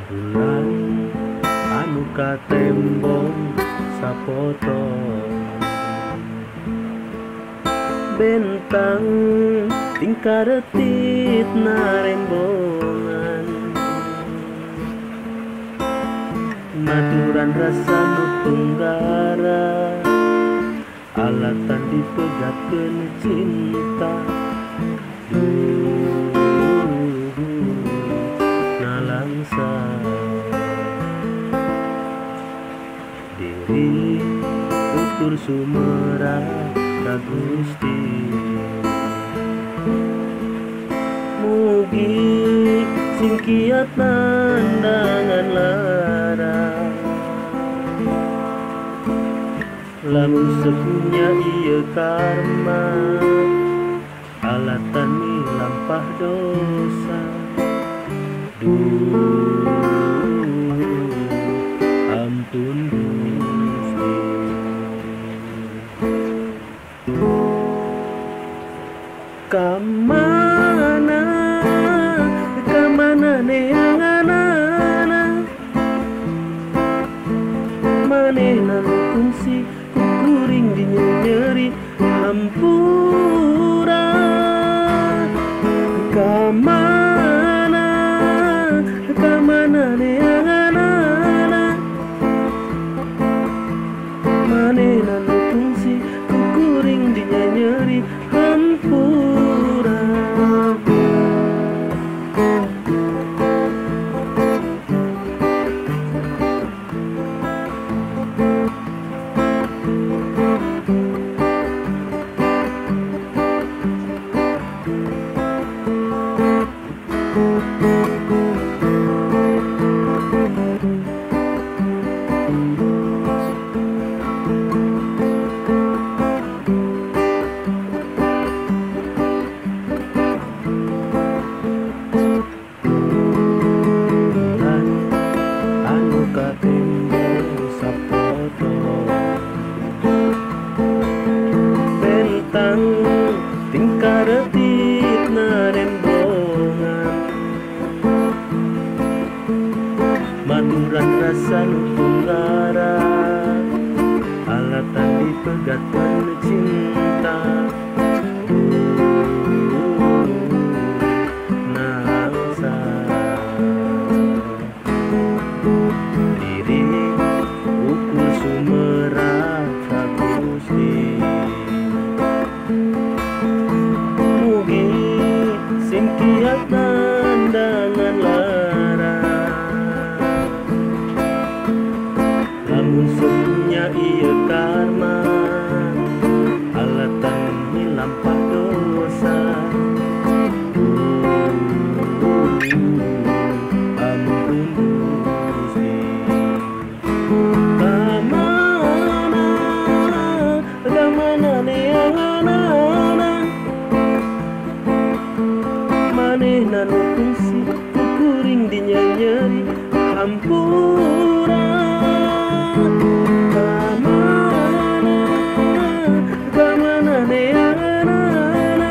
Bulan anu katembong sapoto, bentang tingkah detit narembongan, maduran rasa nu tunggara, alatan dipegatkeun cinta. Nalangsa diri ukur sumera ka Gusti, mugi sing kiat nandangan lara, lamun sepunya ieu karma, alatan mi lampah dosa. Ampun Gusti, kamana neanganana, manehna nu kungsi kukuring di nyeri hampura, kamana neanganana, manehna nu kungsi kukuring di nyeri hampura. Tingkah detik narembongan, maduran rasa nu tunggara, alatan dipegatkeun cinta. Nalangsa diri ukur sumera ka Gusti, sing kiat nandangan lara, lamun sepunya ieu karma, alatan hilampah dosa. Ampun Gusti, kamana neanganana, manehna nu kungsi kukuring di nyeri hampura, kamana neanganana,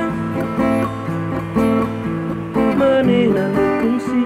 manehna nu kungsi